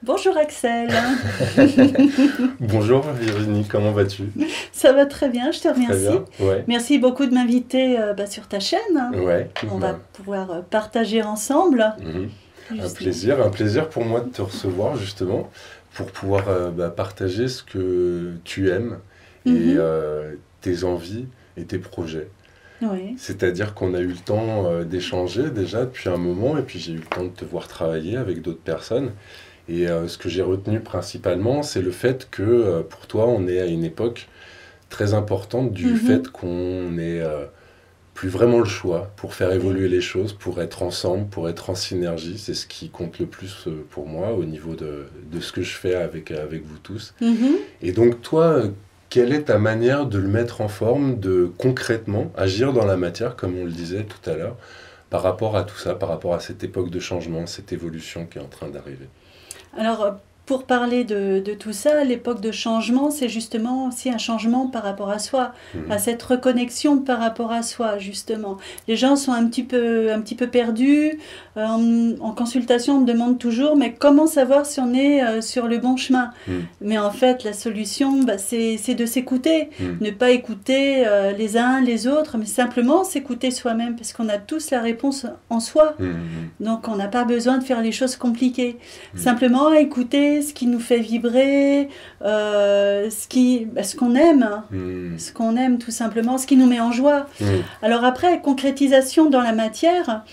Bonjour Axel. Bonjour Virginie, comment vas-tu? Ça va très bien, je te Très remercie. bien, ouais, Merci beaucoup de m'inviter sur ta chaîne. ouais, On va bah, pouvoir partager ensemble. mhm. Justement. Un plaisir pour moi de te recevoir justement, pour pouvoir partager ce que tu aimes et Mhm. tes envies et tes projets. Oui. C'est-à-dire qu'on a eu le temps d'échanger déjà depuis un moment et puis j'ai eu le temps de te voir travailler avec d'autres personnes. Et ce que j'ai retenu principalement, c'est le fait que pour toi, on est à une époque très importante du fait Mhm. qu'on n'ait plus vraiment le choix pour faire Oui. évoluer les choses, pour être ensemble, pour être en synergie. C'est ce qui compte le plus pour moi au niveau de ce que je fais avec vous tous. Mhm. Et donc toi, quelle est ta manière de le mettre en forme, de concrètement agir dans la matière, comme on le disait tout à l'heure, par rapport à tout ça, par rapport à cette époque de changement, cette évolution qui est en train d'arriver? Alors, pour parler de tout ça, l'époque de changement, c'est justement aussi un changement par rapport à soi, à Mhm. cette reconnexion par rapport à soi, justement. Les gens sont un petit peu perdus. En consultation, on me demande toujours, mais comment savoir si on est sur le bon chemin? Mhm. Mais en fait, la solution, bah, c'est de s'écouter. Mhm. Ne pas écouter les uns les autres, mais simplement s'écouter soi-même, parce qu'on a tous la réponse en soi. Mhm. Donc on n'a pas besoin de faire les choses compliquées. Mhm. Simplement écouter ce qui nous fait vibrer, ce qu'on aime, hein. Mhm. Ce qu'on aime tout simplement, ce qui nous met en joie. Mhm. Alors après, concrétisation dans la matière,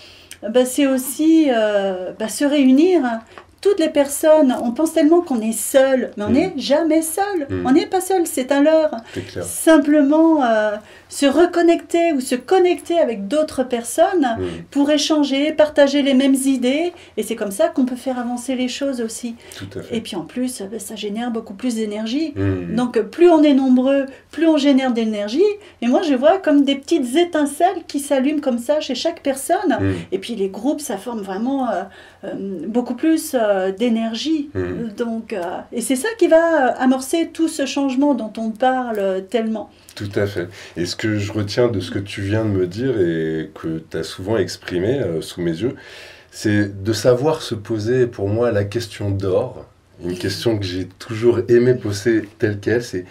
bah, c'est aussi se réunir. Toutes les personnes, on pense tellement qu'on est seul, mais on n'est Mhm. jamais seul. On Mhm. n'est pas seul, c'est un leurre. C'est clair. Simplement se reconnecter ou se connecter avec d'autres personnes Mhm. pour échanger, partager les mêmes idées. Et c'est comme ça qu'on peut faire avancer les choses aussi. Tout à Et fait. puis en plus, ça génère beaucoup plus d'énergie. Mhm. Donc plus on est nombreux, plus on génère d'énergie. Et moi, je vois comme des petites étincelles qui s'allument comme ça chez chaque personne. Mhm. Et puis les groupes, ça forme vraiment beaucoup plus d'énergie. Mhm. Donc, et c'est ça qui va amorcer tout ce changement dont on parle tellement. Tout à fait. Et ce que je retiens de ce que tu viens de me dire et que tu as souvent exprimé sous mes yeux, c'est de savoir se poser pour moi la question d'or. Une question que j'ai toujours aimé poser telle qu'elle, c'est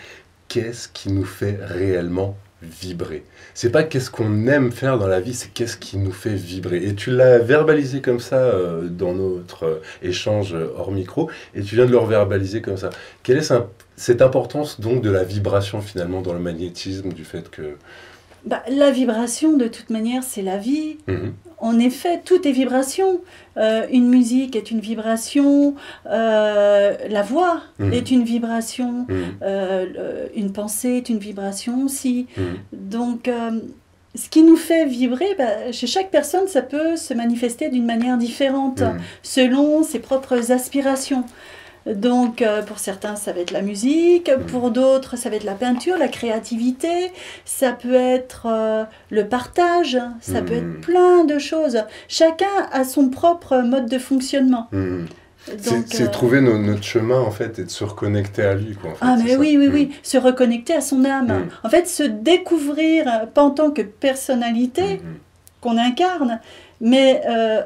qu'est-ce qui nous fait réellement vibrer? C'est pas qu'est-ce qu'on aime faire dans la vie, c'est qu'est-ce qui nous fait vibrer. Et tu l'as verbalisé comme ça dans notre échange hors micro, et tu viens de le reverbaliser comme ça. Quelle est cette importance donc de la vibration finalement dans le magnétisme, du fait que... Bah, la vibration, de toute manière, c'est la vie. Mhm. En effet, tout est vibration. Une musique est une vibration, la voix est Mhm. une vibration, Mhm. une pensée est une vibration aussi. Mhm. Donc, ce qui nous fait vibrer, bah, chez chaque personne, ça peut se manifester d'une manière différente, Mhm. selon ses propres aspirations. Donc, pour certains, ça va être la musique, Mhm. pour d'autres, ça va être la peinture, la créativité, ça peut être le partage, ça peut être Mhm. plein de choses. Chacun a son propre mode de fonctionnement. Mhm. Donc, C'est trouver notre chemin en fait et de se reconnecter à lui quoi en fait, ah c'est mais ça. oui, oui, Mhm. oui, se reconnecter à son âme. Mhm. En fait, se découvrir, pas en tant que personnalité Mhm. qu'on incarne, mais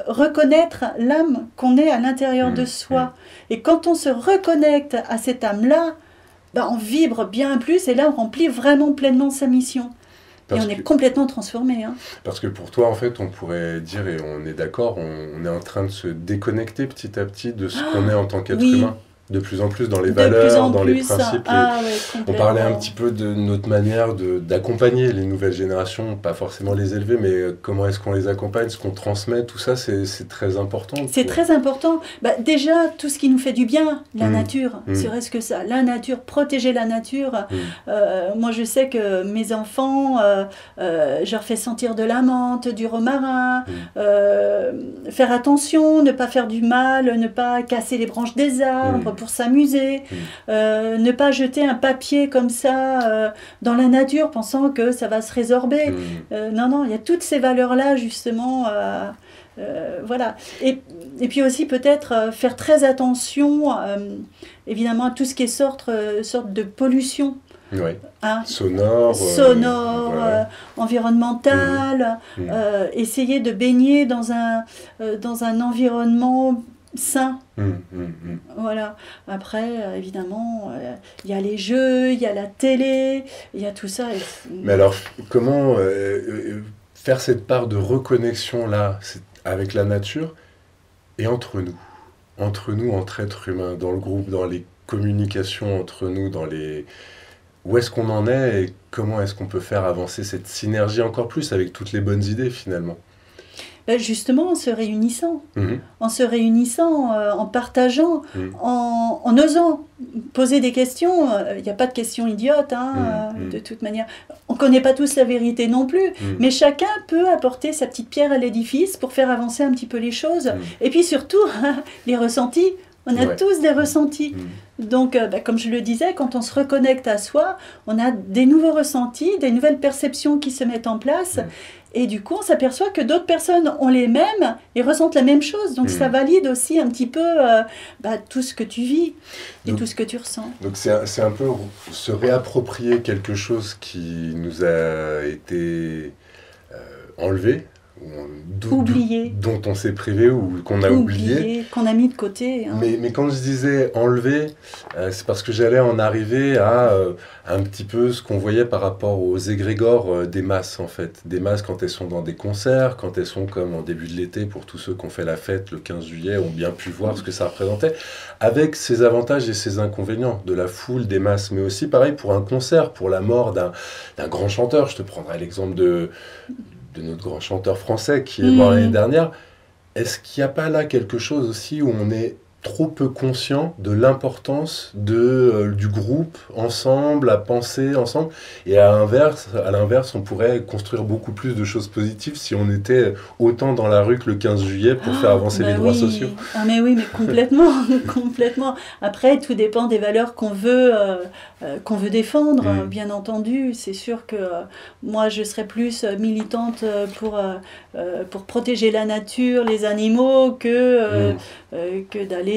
reconnaître l'âme qu'on est à l'intérieur de Mhm. Mhm. soi. Et quand on se reconnecte à cette âme-là, ben, on vibre bien plus et là on remplit vraiment pleinement sa mission. Et Parce on est que complètement transformé. Hein. Parce que pour toi, en fait, on pourrait dire, et on est d'accord, on est en train de se déconnecter petit à petit de ce qu'on est en tant qu'être Oui, humain. De plus en plus dans les de plus valeurs, en dans les plus. principes. Ah ouais, On parlait un complètement. petit peu de notre manière d'accompagner les nouvelles générations, pas forcément les élever, mais comment est-ce qu'on les accompagne, ce qu'on transmet, tout ça, c'est très important C'est pour... très important. Bah, déjà, tout ce qui nous fait du bien, la Hum, nature, hum, serait-ce que ça. La nature, protéger la nature. hum, Moi, je sais que mes enfants, je leur fais sentir de la menthe, du romarin, hum, euh, faire attention, ne pas faire du mal, ne pas casser les branches des arbres hum, pour s'amuser, hum, ne pas jeter un papier comme ça dans la nature pensant que ça va se résorber. hum. Non, non, il y a toutes ces valeurs-là, justement. Voilà. Et puis aussi peut-être faire très attention évidemment à tout ce qui est sorte de pollution, Ouais. hein, Sonore, sonore, ouais. Hum, environnementale, hum, essayer de baigner dans un environnement sain. Voilà. Après, évidemment, il y a les jeux, il y a la télé, il y a tout ça. Mais alors, comment faire cette part de reconnexion là avec la nature et entre nous, entre êtres humains, dans le groupe, dans les communications entre nous, où est-ce qu'on en est et comment est-ce qu'on peut faire avancer cette synergie encore plus avec toutes les bonnes idées finalement? Justement, en se réunissant, en partageant, en osant poser des questions. Il n'y a pas de questions idiotes, de toute manière. On ne connaît pas tous la vérité non plus, mais chacun peut apporter sa petite pierre à l'édifice pour faire avancer un petit peu les choses. Et puis surtout, les ressentis. On a tous des ressentis. Donc, comme je le disais, quand on se reconnecte à soi, on a des nouveaux ressentis, des nouvelles perceptions qui se mettent en place. Et du coup, on s'aperçoit que d'autres personnes ont les mêmes et ressentent la même chose. Donc, ça valide aussi un petit peu tout ce que tu vis et tout ce que tu ressens. Donc, c'est un peu se réapproprier quelque chose qui nous a été enlevé, dont on s'est privé ou qu'on a oublié. Qu'on a mis de côté. Mais quand je disais enlever, c'est parce que j'allais en arriver à un petit peu ce qu'on voyait par rapport aux égrégores des masses, en fait. Des masses quand elles sont dans des concerts, quand elles sont comme en début de l'été, pour tous ceux qui ont fait la fête le 15 juillet, ont bien pu voir ce que ça représentait, avec ses avantages et ses inconvénients, de la foule, des masses, mais aussi pareil pour un concert, pour la mort d'un grand chanteur. Je te prendrai l'exemple de notre grand chanteur français qui est mort l'année dernière. Est-ce qu'il n'y a pas là quelque chose aussi où on est trop peu conscient de l'importance du groupe ensemble, à penser ensemble, et à l'inverse, on pourrait construire beaucoup plus de choses positives si on était autant dans la rue que le 15 juillet pour faire avancer les droits sociaux. Mais oui, mais complètement, complètement. Après, tout dépend des valeurs qu'on veut défendre, bien entendu. C'est sûr que moi, je serais plus militante pour protéger la nature, les animaux, que d'aller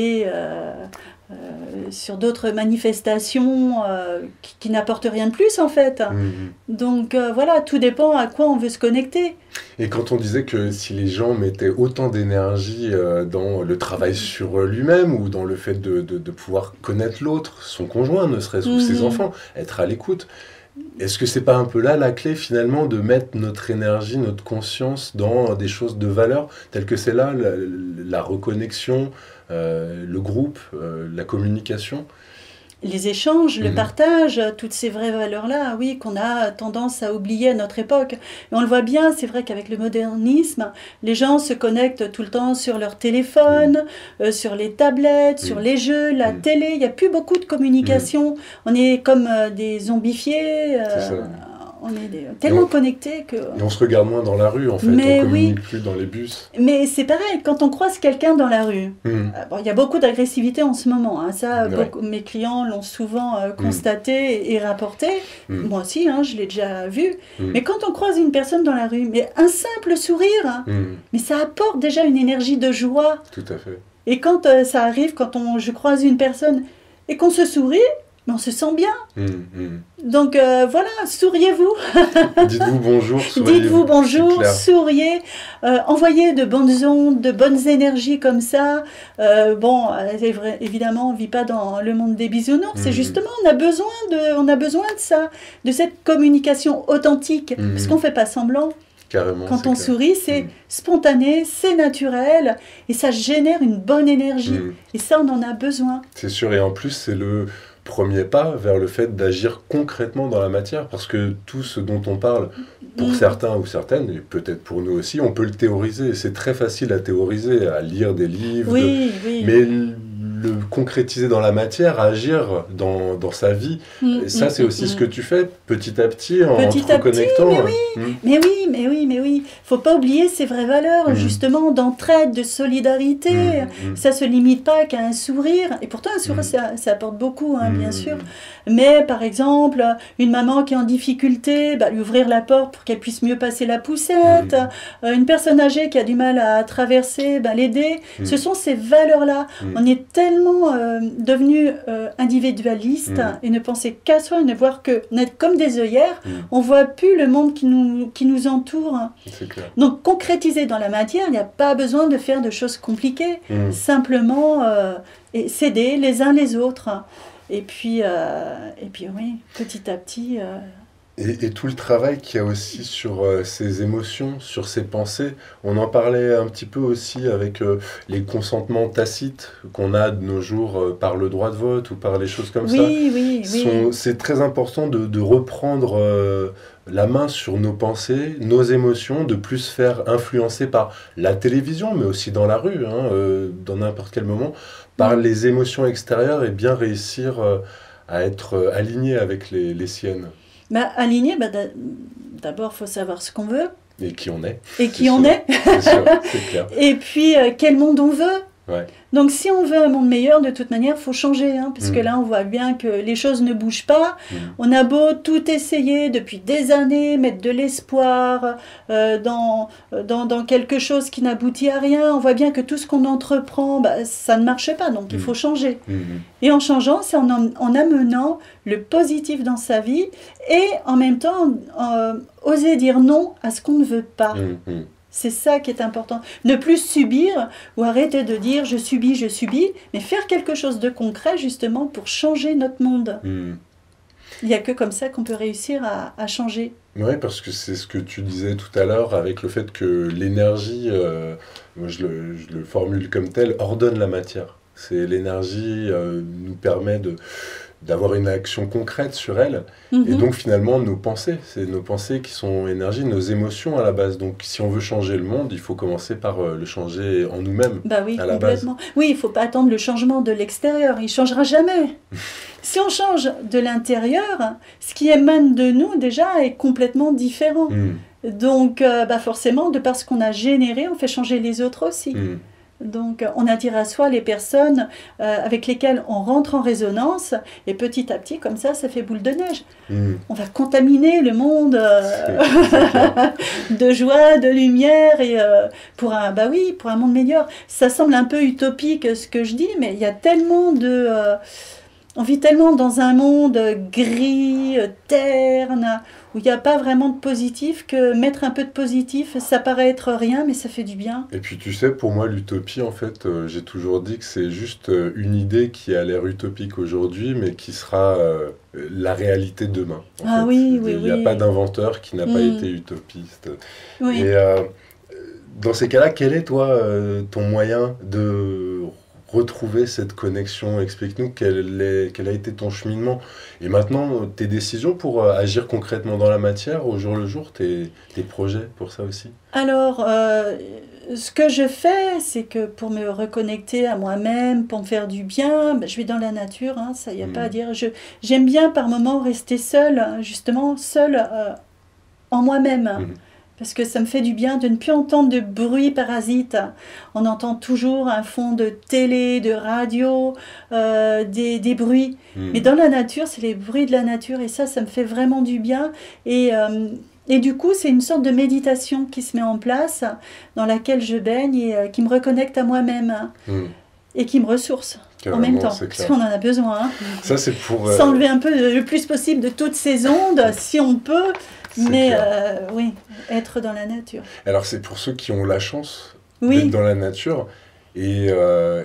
sur d'autres manifestations qui n'apportent rien de plus en fait. Donc voilà, tout dépend à quoi on veut se connecter. Et quand on disait que si les gens mettaient autant d'énergie dans le travail sur lui-même ou dans le fait de pouvoir connaître l'autre, son conjoint ne serait-ce, ou ses enfants, être à l'écoute, est-ce que c'est pas un peu là la clé finalement de mettre notre énergie, notre conscience dans des choses de valeur, telles que c'est là la reconnexion, le groupe, la communication? Les échanges, le partage, toutes ces vraies valeurs-là, oui, qu'on a tendance à oublier à notre époque. Et on le voit bien, c'est vrai qu'avec le modernisme, les gens se connectent tout le temps sur leur téléphone, sur les tablettes, sur les jeux, la télé. Il n'y a plus beaucoup de communication. On est comme des zombifiés. On est tellement connectés que... Et on se regarde moins dans la rue, en fait. Mais on communique plus dans les bus. Mais c'est pareil, quand on croise quelqu'un dans la rue, bon, il y a beaucoup d'agressivité en ce moment. Ça, mes clients l'ont souvent constaté et rapporté. Moi aussi, je l'ai déjà vu. Mais quand on croise une personne dans la rue, mais un simple sourire, mais ça apporte déjà une énergie de joie. Tout à fait. Et quand ça arrive, quand je croise une personne et qu'on se sourit, mais on se sent bien. Donc voilà, souriez-vous. Dites-vous bonjour, Dites-vous bonjour, souriez. Envoyez de bonnes ondes, de bonnes énergies comme ça. C'est vrai, évidemment, on ne vit pas dans le monde des bisounours. C'est justement, on a besoin de ça, de cette communication authentique. Parce qu'on ne fait pas semblant. Carrément, quand on sourit, c'est spontané, c'est naturel. Et ça génère une bonne énergie. Et ça, on en a besoin. C'est sûr. Et en plus, c'est le premier pas vers le fait d'agir concrètement dans la matière, parce que tout ce dont on parle, pour certains ou certaines, et peut-être pour nous aussi, on peut le théoriser. C'est très facile à théoriser, à lire des livres, mais le concrétiser dans la matière, à agir dans sa vie, et ça c'est aussi ce que tu fais petit à petit en te reconnectant. Mais oui, faut pas oublier ces vraies valeurs justement d'entraide, de solidarité. Ça se limite pas qu'à un sourire, et pourtant un sourire ça apporte beaucoup, bien sûr. Mais par exemple, une maman qui est en difficulté, lui ouvrir la porte pour qu'elle puisse mieux passer la poussette, une personne âgée qui a du mal à traverser, l'aider. Ce sont ces valeurs-là. On est tellement tellement devenus individualistes et ne penser qu'à soi et ne voir que n'être comme des œillères, on ne voit plus le monde qui nous entoure. C'est clair. Donc concrétiser dans la matière, il n'y a pas besoin de faire de choses compliquées, simplement s'aider les uns les autres. Et puis oui, petit à petit... Et tout le travail qu'il y a aussi sur ses émotions, sur ses pensées. On en parlait un petit peu aussi avec les consentements tacites qu'on a de nos jours par le droit de vote ou par les choses comme ça. Oui. C'est très important de reprendre la main sur nos pensées, nos émotions, de plus se faire influencer par la télévision, mais aussi dans la rue, dans n'importe quel moment, par les émotions extérieures et bien réussir à être aligné avec les siennes. Aligné, d'abord, il faut savoir ce qu'on veut. Et qui on est. Et qui on est. C'est sûr, c'est clair. Et puis, quel monde on veut. Ouais. Donc, si on veut un monde meilleur, de toute manière, il faut changer. Parce que là, on voit bien que les choses ne bougent pas. On a beau tout essayer depuis des années, mettre de l'espoir dans quelque chose qui n'aboutit à rien. On voit bien que tout ce qu'on entreprend, ça ne marche pas. Donc, il faut changer. Et en changeant, c'est en amenant le positif dans sa vie et en même temps, oser dire non à ce qu'on ne veut pas. C'est ça qui est important. Ne plus subir ou arrêter de dire je subis, mais faire quelque chose de concret justement pour changer notre monde. Il n'y a que comme ça qu'on peut réussir à changer. Oui, parce que c'est ce que tu disais tout à l'heure avec le fait que l'énergie, moi je le formule comme tel, ordonne la matière. C'est l'énergie nous permet d'avoir une action concrète sur elle. Et donc finalement nos pensées, c'est nos pensées qui sont énergie, nos émotions à la base. Donc si on veut changer le monde, il faut commencer par le changer en nous-mêmes oui, à la base. Oui, il ne faut pas attendre le changement de l'extérieur, il ne changera jamais. Si on change de l'intérieur, ce qui émane de nous déjà est complètement différent. Donc forcément, de par ce qu'on a généré, on fait changer les autres aussi. Donc on attire à soi les personnes avec lesquelles on rentre en résonance et petit à petit comme ça fait boule de neige. On va contaminer le monde de joie, de lumière et pour un monde meilleur. Ça semble un peu utopique ce que je dis, mais il y a tellement on vit tellement dans un monde gris, terne, où il n'y a pas vraiment de positif, que mettre un peu de positif, ça paraît être rien, mais ça fait du bien. Et puis tu sais, pour moi, l'utopie, en fait, j'ai toujours dit que c'est juste une idée qui a l'air utopique aujourd'hui, mais qui sera la réalité demain. Oui. Il n'y a pas d'inventeur qui n'a pas été utopiste. Oui. Et dans ces cas-là, quel est, toi, ton moyen de retrouver cette connexion? Explique-nous quel a été ton cheminement et maintenant tes décisions pour agir concrètement dans la matière au jour le jour, tes projets pour ça aussi. Alors, ce que je fais, c'est que pour me reconnecter à moi-même, pour me faire du bien, je vais dans la nature, ça y a pas à dire. J'aime bien par moments rester seule, justement seule en moi-même. Parce que ça me fait du bien de ne plus entendre de bruit parasite. On entend toujours un fond de télé, de radio, des bruits. Mais dans la nature, c'est les bruits de la nature. Et ça me fait vraiment du bien. Et du coup, c'est une sorte de méditation qui se met en place, dans laquelle je baigne et qui me reconnecte à moi-même. Et qui me ressource. Carrément, en même temps, parce qu'on en a besoin. Ça, c'est pour... S'enlever un peu le plus possible de toutes ces ondes, si on peut. Mais oui, être dans la nature. Alors c'est pour ceux qui ont la chance d'être dans la nature. Et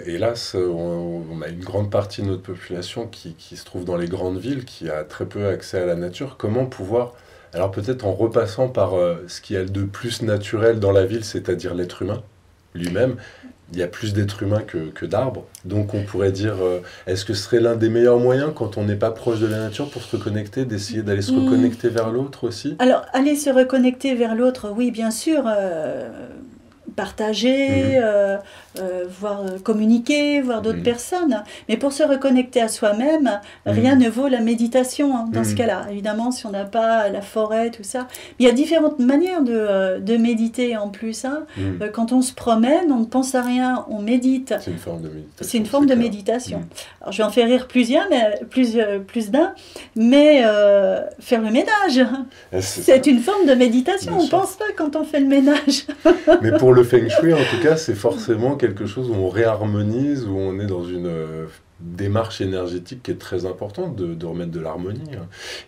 hélas, on a une grande partie de notre population qui se trouve dans les grandes villes, qui a très peu accès à la nature. Comment pouvoir, alors peut-être en repassant par ce qu'il y a de plus naturel dans la ville, c'est-à-dire l'être humain lui-même, il y a plus d'êtres humains que d'arbres. Donc on pourrait dire, est-ce que ce serait l'un des meilleurs moyens quand on n'est pas proche de la nature pour se reconnecter, d'essayer d'aller se reconnecter vers l'autre aussi? Alors, aller se reconnecter vers l'autre, oui, bien sûr. Partager, voir communiquer, voir d'autres personnes. Mais pour se reconnecter à soi-même, rien ne vaut la méditation dans ce cas-là. Évidemment, si on n'a pas la forêt, tout ça. Il y a différentes manières de méditer en plus. Quand on se promène, on ne pense à rien, on médite. C'est une forme de méditation. C'est une forme de méditation. Alors, je vais en faire rire plus d'un, mais faire le ménage, c'est une forme de méditation. On ne pense pas quand on fait le ménage. Mais pour le feng shui, en tout cas, c'est forcément quelque chose où on réharmonise, où on est dans une démarche énergétique qui est très importante de remettre de l'harmonie.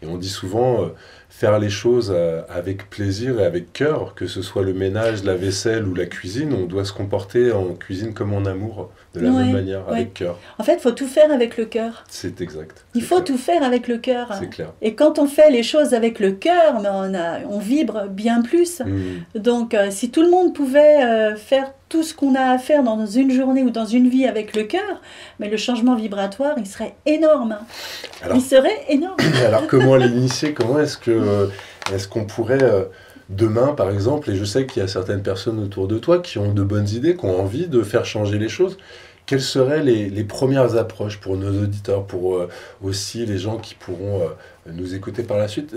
Et on dit souvent faire les choses avec plaisir et avec cœur, que ce soit le ménage, la vaisselle ou la cuisine, on doit se comporter en cuisine comme en amour, de la même manière, avec cœur. En fait, il faut tout faire avec le cœur. C'est exact. Il faut tout faire avec le cœur. C'est clair. Et quand on fait les choses avec le cœur, on vibre bien plus. Donc, si tout le monde pouvait faire tout ce qu'on a à faire dans une journée ou dans une vie avec le cœur, mais le changement vibratoire, il serait énorme. Alors, il serait énorme. Alors, comment l'initier? Comment est-ce qu'on pourrait... demain, par exemple, et je sais qu'il y a certaines personnes autour de toi qui ont de bonnes idées, qui ont envie de faire changer les choses, quelles seraient les premières approches pour nos auditeurs, pour aussi les gens qui pourront nous écouter par la suite?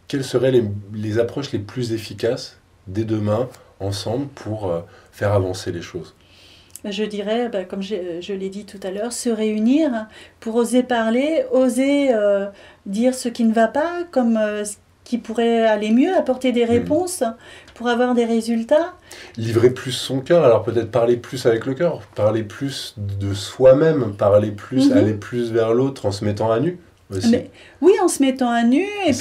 Quelles seraient les approches les plus efficaces dès demain, ensemble, pour faire avancer les choses? Je dirais, comme je l'ai dit tout à l'heure, se réunir pour oser parler, oser dire ce qui ne va pas, comme ce qui pourrait aller mieux, apporter des réponses pour avoir des résultats. Livrer plus son cœur, alors peut-être parler plus avec le cœur, parler plus de soi-même, parler plus, aller plus vers l'autre en se mettant à nu aussi. Mais, oui, en se mettant à nu, et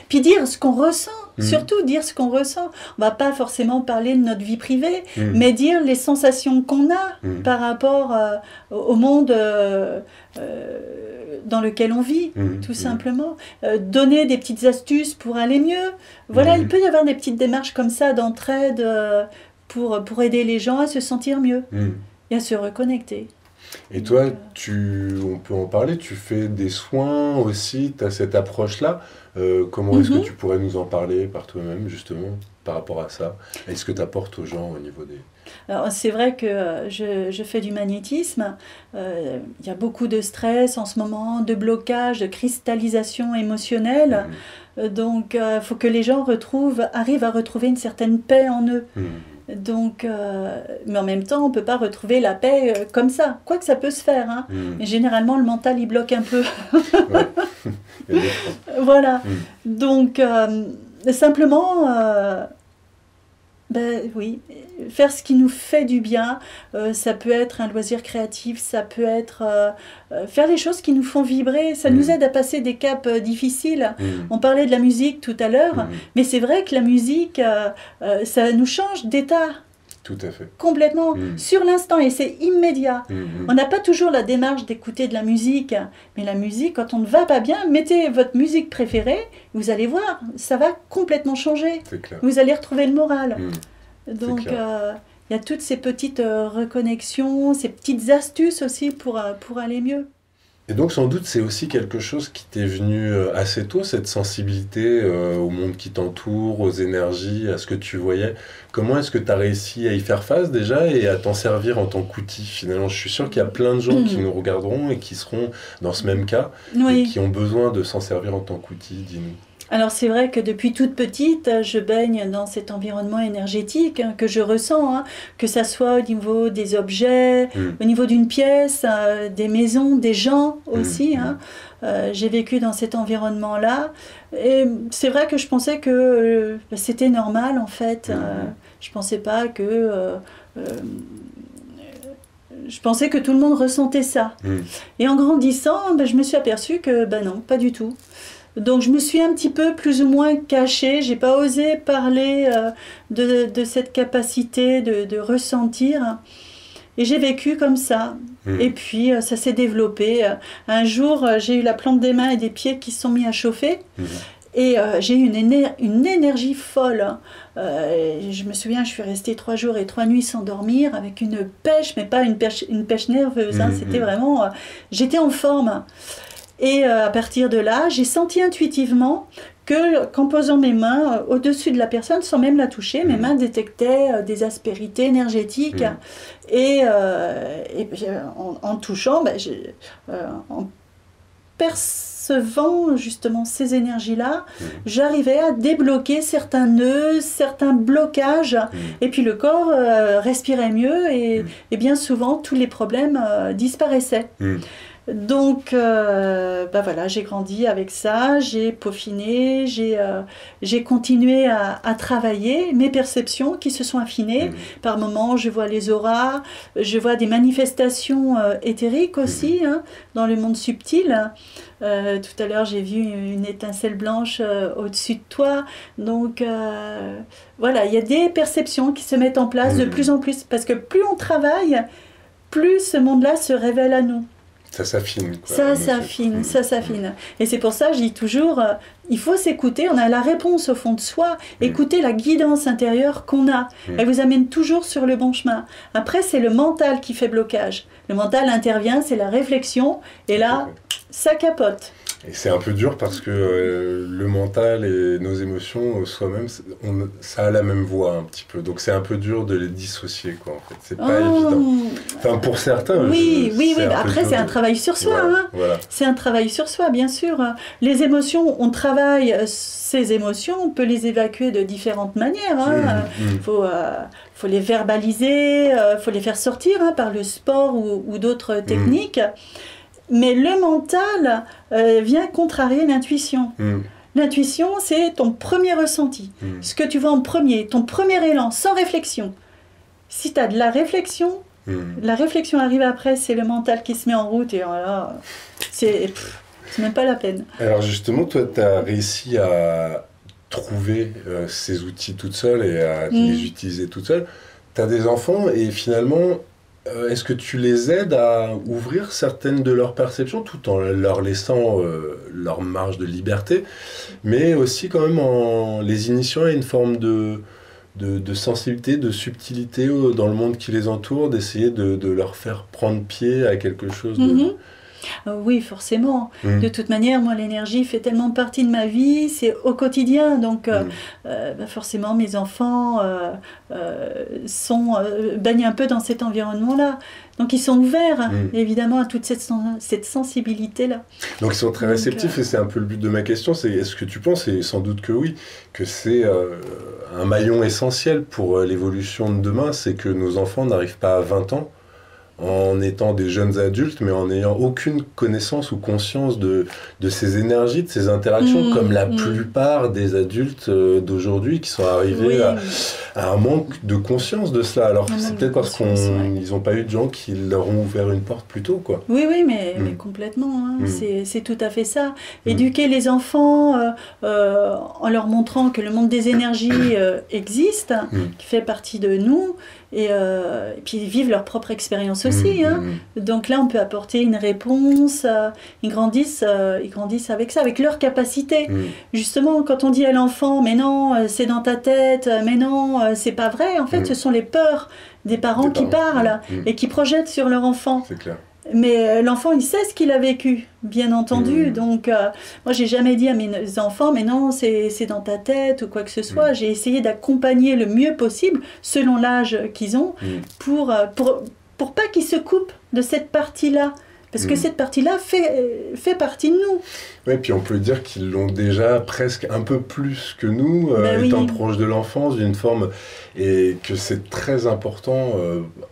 puis dire ce qu'on ressent. Surtout dire ce qu'on ressent. On ne va pas forcément parler de notre vie privée, mais dire les sensations qu'on a par rapport au monde dans lequel on vit, tout simplement. Donner des petites astuces pour aller mieux. Voilà, il peut y avoir des petites démarches comme ça d'entraide pour aider les gens à se sentir mieux et à se reconnecter. Et toi, on peut en parler, tu fais des soins aussi, tu as cette approche-là. Comment est-ce que tu pourrais nous en parler par toi-même, justement, par rapport à ça? Est-ce que tu apportes aux gens au niveau des... Alors, c'est vrai que je fais du magnétisme. Il y a beaucoup de stress en ce moment, de blocage, de cristallisation émotionnelle. Donc, il faut que les gens arrivent à retrouver une certaine paix en eux. Donc, mais en même temps, on ne peut pas retrouver la paix comme ça. Quoique ça peut se faire. Hein. Mais généralement, le mental, il bloque un peu. Voilà. Donc, simplement, oui, faire ce qui nous fait du bien. Ça peut être un loisir créatif, ça peut être faire les choses qui nous font vibrer. Ça nous aide à passer des caps difficiles. On parlait de la musique tout à l'heure, mais c'est vrai que la musique, ça nous change d'état. Tout à fait. Complètement, sur l'instant, et c'est immédiat. On n'a pas toujours la démarche d'écouter de la musique, mais la musique, quand on ne va pas bien, mettez votre musique préférée, vous allez voir, ça va complètement changer. C'est clair. Vous allez retrouver le moral. Donc, il y a toutes ces petites reconnexions, ces petites astuces aussi pour aller mieux. Et donc sans doute c'est aussi quelque chose qui t'est venu assez tôt, cette sensibilité au monde qui t'entoure, aux énergies, à ce que tu voyais. Comment est-ce que tu as réussi à y faire face déjà et à t'en servir en tant qu'outil finalement? Je suis sûr qu'il y a plein de gens qui nous regarderont et qui seront dans ce même cas et qui ont besoin de s'en servir en tant qu'outil, dis-nous. Alors c'est vrai que depuis toute petite, je baigne dans cet environnement énergétique que je ressens, que ça soit au niveau des objets, au niveau d'une pièce, des maisons, des gens aussi. J'ai vécu dans cet environnement-là. Et c'est vrai que je pensais que c'était normal en fait. Je pensais pas que... je pensais que tout le monde ressentait ça. Et en grandissant, je me suis aperçue que non, pas du tout. Donc je me suis un petit peu plus ou moins cachée, j'ai pas osé parler de cette capacité de ressentir. Et j'ai vécu comme ça. Et puis ça s'est développé. Un jour, j'ai eu la plante des mains et des pieds qui se sont mis à chauffer. Et j'ai eu une énergie folle. Je me souviens, je suis restée 3 jours et 3 nuits sans dormir, avec une pêche, mais pas une pêche nerveuse. C'était vraiment... j'étais en forme. Et à partir de là, j'ai senti intuitivement qu'en posant mes mains au-dessus de la personne, sans même la toucher, mes mains détectaient des aspérités énergétiques. Et en touchant, en perçant percevant justement ces énergies-là, j'arrivais à débloquer certains nœuds, certains blocages, et puis le corps respirait mieux, et bien souvent tous les problèmes disparaissaient. Donc, voilà, j'ai grandi avec ça, j'ai peaufiné, j'ai continué à travailler mes perceptions qui se sont affinées. Par moments, je vois les auras, je vois des manifestations éthériques aussi, dans le monde subtil. Tout à l'heure, j'ai vu une étincelle blanche au-dessus de toi. Donc, voilà, il y a des perceptions qui se mettent en place de plus en plus. Parce que plus on travaille, plus ce monde-là se révèle à nous. Ça s'affine. Ça s'affine. Et c'est pour ça que je dis toujours, il faut s'écouter, on a la réponse au fond de soi, écoutez la guidance intérieure qu'on a. Elle vous amène toujours sur le bon chemin. Après, c'est le mental qui fait blocage. Le mental intervient, c'est la réflexion, et là, ça capote. Et c'est un peu dur parce que le mental et nos émotions, soi-même, ça a la même voix un petit peu. Donc c'est un peu dur de les dissocier, quoi, en fait. C'est pas évident. Enfin, pour certains, oui. Après, c'est un travail sur soi. Voilà. C'est un travail sur soi, bien sûr. Les émotions, on travaille ces émotions, on peut les évacuer de différentes manières. Faut les verbaliser, faut les faire sortir par le sport ou d'autres techniques. Mais le mental vient contrarier l'intuition. L'intuition, c'est ton premier ressenti. Ce que tu vois en premier, ton premier élan, sans réflexion. Si tu as de la réflexion arrive après, c'est le mental qui se met en route. Et voilà, c'est même pas la peine. Alors justement, toi, tu as réussi à trouver ces outils toute seule et à les utiliser toute seule. Tu as des enfants et finalement... est-ce que tu les aides à ouvrir certaines de leurs perceptions tout en leur laissant leur marge de liberté, mais aussi quand même en les initiant à une forme de sensibilité, de subtilité dans le monde qui les entoure, d'essayer de leur faire prendre pied à quelque chose de... Oui, forcément. De toute manière, moi, l'énergie fait tellement partie de ma vie, c'est au quotidien. Donc, forcément, mes enfants baignent un peu dans cet environnement-là. Donc, ils sont ouverts, évidemment, à toute cette sensibilité-là. Donc, ils sont très réceptifs, et c'est un peu le but de ma question, c'est est-ce que tu penses, et sans doute que oui, que c'est un maillon essentiel pour l'évolution de demain, c'est que nos enfants n'arrivent pas à 20 ans en étant des jeunes adultes, mais en n'ayant aucune connaissance ou conscience de ces énergies, de ces interactions, comme la plupart des adultes d'aujourd'hui qui sont arrivés à un manque de conscience de cela. Alors c'est peut-être parce qu'ils n'ont pas eu de gens qui leur ont ouvert une porte plus tôt, quoi. Oui, mais complètement. C'est tout à fait ça. Éduquer les enfants en leur montrant que le monde des énergies existe, qui fait partie de nous, et puis vivre leur propre expérience aussi. Donc là, on peut apporter une réponse. Ils grandissent avec ça, avec leur capacité. Justement, quand on dit à l'enfant, mais non, c'est dans ta tête, mais non, c'est pas vrai. En fait, ce sont les peurs des parents qui parlent et qui projettent sur leur enfant. C'est clair. Mais l'enfant, il sait ce qu'il a vécu, bien entendu. Donc, moi, j'ai jamais dit à mes enfants, mais non, c'est dans ta tête ou quoi que ce soit. J'ai essayé d'accompagner le mieux possible, selon l'âge qu'ils ont, pour pas qu'ils se coupent de cette partie-là. Parce que cette partie-là fait partie de nous. Oui, puis on peut dire qu'ils l'ont déjà presque un peu plus que nous, étant proches de l'enfance, d'une forme, et que c'est très important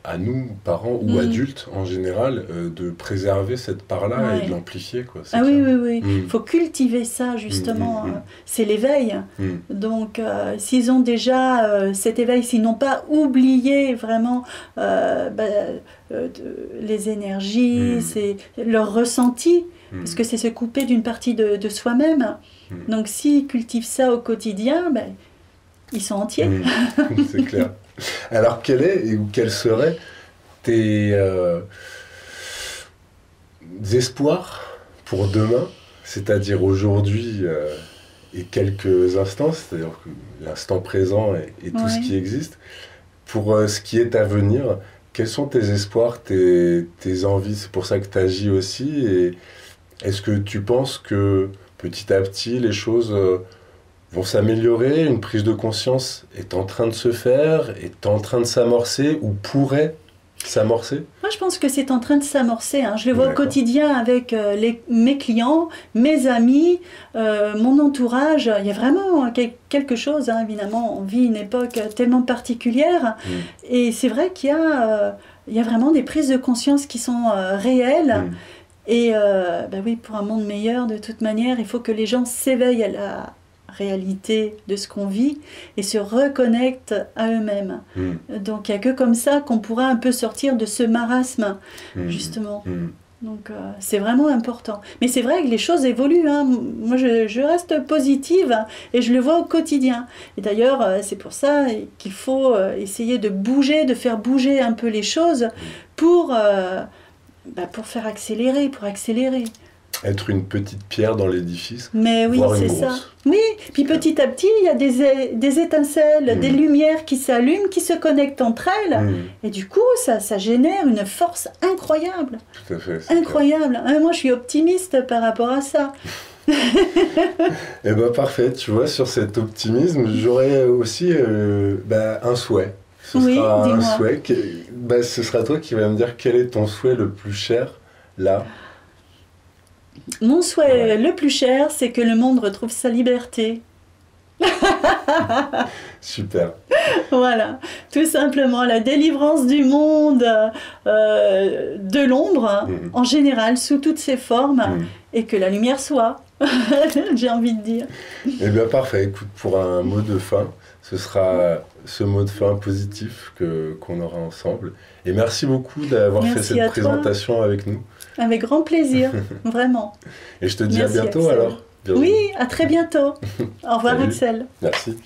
à nous, parents ou adultes en général, de préserver cette part-là et de l'amplifier, quoi. Oui. Il faut cultiver ça, justement. C'est l'éveil. Donc, s'ils ont déjà cet éveil, s'ils n'ont pas oublié vraiment les énergies, c'est leur ressenti, parce que c'est se couper d'une partie de soi-même. Donc s'ils cultivent ça au quotidien, ils sont entiers. C'est clair. Alors quels seraient tes espoirs pour demain, c'est-à-dire aujourd'hui et quelques instants, c'est-à-dire l'instant présent et tout ce qui existe, pour ce qui est à venir? Quels sont tes espoirs, tes envies? C'est pour ça que tu agis aussi. Et est-ce que tu penses que petit à petit, les choses vont s'améliorer? Une prise de conscience est en train de se faire, est en train de s'amorcer ou pourrait S'amorcer? Moi, je pense que c'est en train de s'amorcer. Hein. Je le vois au D'accord. quotidien avec mes clients, mes amis, mon entourage. Il y a vraiment quelque chose, hein, évidemment. On vit une époque tellement particulière. Et c'est vrai il y a vraiment des prises de conscience qui sont réelles. Et oui, pour un monde meilleur, de toute manière, il faut que les gens s'éveillent à la réalité de ce qu'on vit et se reconnectent à eux-mêmes. Donc il n'y a que comme ça qu'on pourra un peu sortir de ce marasme, justement. Donc c'est vraiment important. Mais c'est vrai que les choses évoluent. Hein. Moi, je reste positive et je le vois au quotidien. Et d'ailleurs, c'est pour ça qu'il faut essayer de bouger, de faire bouger un peu les choses pour faire accélérer, pour accélérer. Être une petite pierre dans l'édifice. Mais oui, c'est ça. Oui, puis petit à petit, il y a des étincelles, des lumières qui s'allument, qui se connectent entre elles. Et du coup, ça génère une force incroyable. Tout à fait. Incroyable. Moi, je suis optimiste par rapport à ça. Eh bien, parfait. Tu vois, sur cet optimisme, j'aurais aussi un souhait. Ce sera un souhait. Ce sera toi qui vas me dire quel est ton souhait le plus cher, là. Mon souhait le plus cher, c'est que le monde retrouve sa liberté. Super. Voilà, tout simplement la délivrance du monde de l'ombre, en général, sous toutes ses formes, et que la lumière soit, j'ai envie de dire. Eh bien, parfait. Écoute, pour un mot de fin, ce sera ce mot de fin positif qu'on aura ensemble. Et merci beaucoup d'avoir fait cette présentation avec nous. Avec grand plaisir, vraiment. Et je te dis à bientôt, Axel. Alors. Oui, à très bientôt. Au revoir, Salut. Axel. Merci.